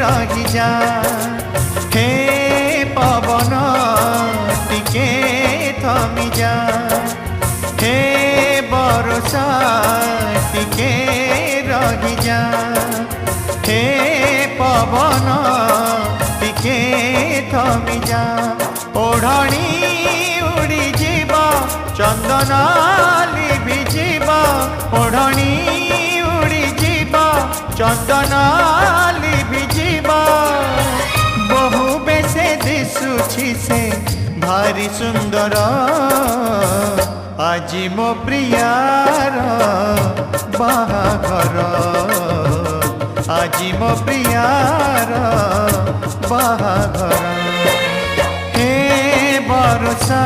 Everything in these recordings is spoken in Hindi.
रही जा हे पवन टिके थमी जा हे बरसा टिके रही जा हे पवन टिके थमी जा ओढ़णी उड़ी जीव चंदन लिभि जीव ओढ़णी उड़ी जीव चंदन लिभि जीव बहु बेसे दिशुछि से भारी सुंदर आजी मो प्रियार बाहाघर आजी मो प्रियार बाहाघर हे बरसा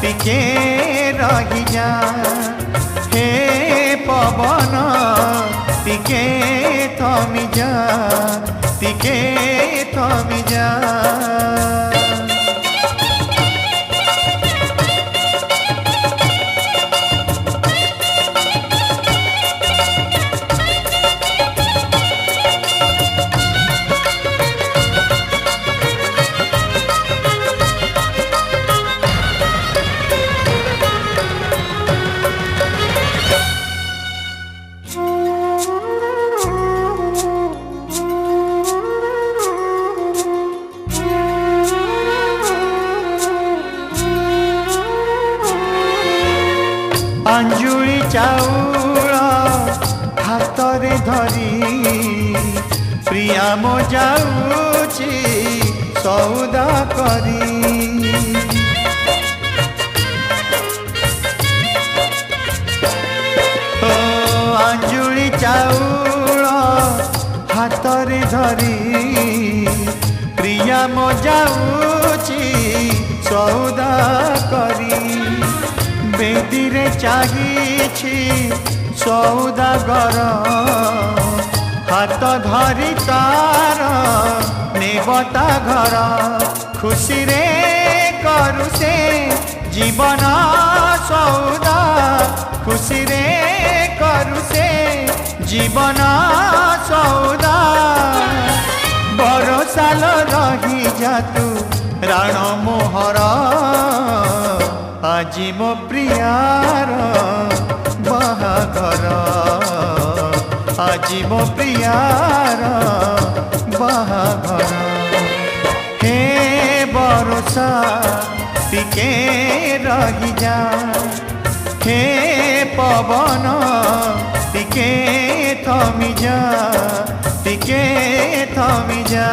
टिके रही जा हे पवन टिके थमी जा टिके थमी जा अंजुली चाउल हाथरे धरी प्रिया मो जाऊची सौदा करी अंजुली चाउल हाथरे धरी प्रिया मो जाऊची सौदा करी बेदी रे चाहिछि सौदागर हाथ धरी तार नेबता घर खुशी रे करू से जीवन सौदा खुशी रे करू से जीवन सौदा बरसाल रही जा तू राण मोहर आजी मो प्रियार बाहाघर आजी मो प्रियार बाहाघर हे बरसा टिके रही जा हे पवन टिके थमी जा टिके थमी जा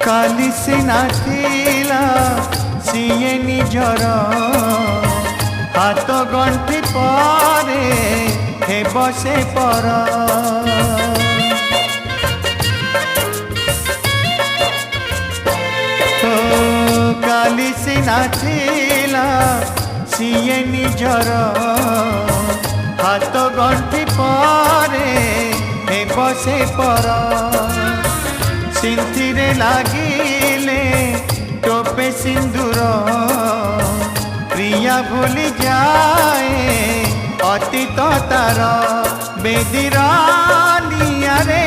काली सिना थिला सीए निजर हाथ गंठी परे हे बसे पर काली सिना थिला सीए निजर हाथ गंठी परे हे बसे पर सिंथिरे लागिले टोपे सिंदूर प्रिया भूली जाए अतीत तार बेदीर नियारे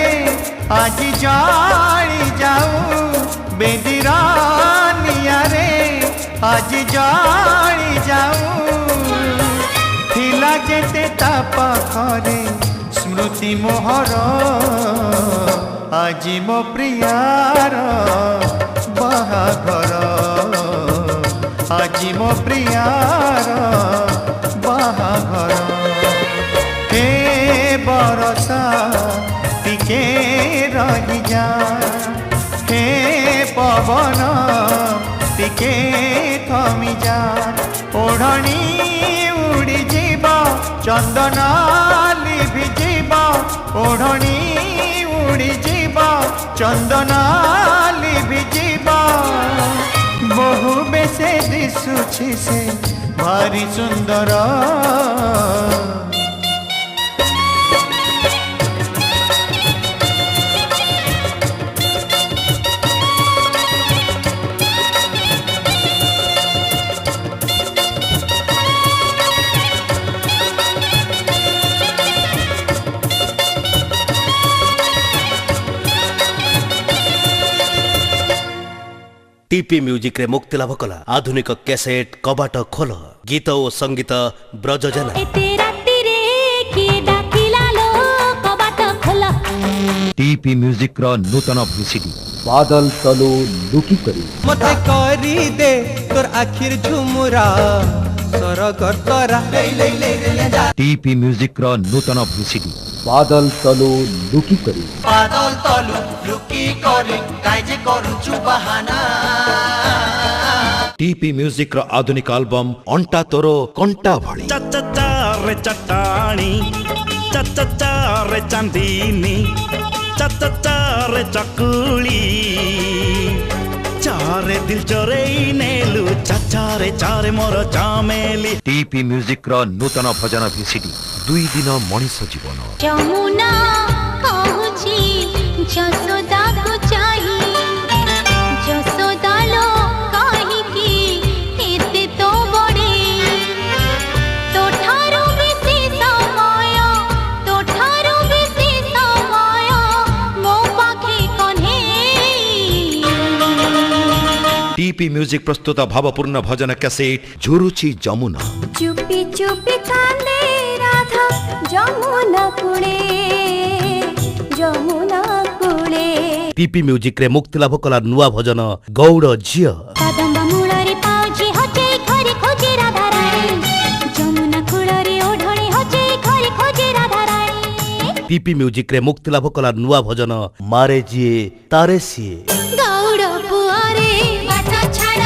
आज जाली जाऊ बेदीर नियारे आज जाली जाऊ थिला जेते ता पाखरे स्मृति मोहर आजी मो प्रियार बाहाघर आजी मो प्रियार बाहाघर हे बरसा टिके रही जा हे पवन टिके थमी जा ओढ़णी उड़ी जीव चंदन लिभि जीव ओढ़णी उड़ी जीव चंदन लिभि जीव बहु बेसे दिशुछि से भारी सुंदर टीपी म्यूजिक रे मुक्ति लाभ कला आधुनिक कैसेट कबाट खोल गीत और संगीत ब्रजजना टीपी म्यूजिक रो नूतन वीसीडी बादल तलो लुकी करी मते करी दे तोर आखिर झुमुरा सर करतरा टीपी म्यूजिक रो नूतन वीसीडी बादल तलो लुकी करी बादल तलु लुकी करी काजे करूछु बहाना टीपी म्यूजिक रो आधुनिक एल्बम अंटा तोरो कंटा भली चचा रे चटाणी चचा रे चांदीनी चचा रे चकुली चारे दिल चोरे नेलु चचा रे चारे मोर चामेली टीपी म्यूजिक रो नूतन भजन वीसीडी 2 दिन मनीष जीवन जमुना कहूची जसोदा को चाही जसोदा लो काहे की एते तो बड़े तो ठारो बेसी समय मो पाखे कन्हे टीपी म्यूजिक प्रस्तुत भावपूर्ण भजन कैसेट झुरुची जमुना चुपी चुपी कांदे राधा जमुना कूले टीपी म्यूजिक रे मुक्ति लाभ कला नुआ भजन गौड़ झिय कदम मूलरे पाउजी हजे घरे खोजे राधा रानी जमुना कूलरे ओढणी हजे घरे खोजे राधा रानी टीपी म्यूजिक रे मुक्ति लाभ कला नुआ भजन मारे जिए तारे सिए गौड़ पुआरे बाट छाड़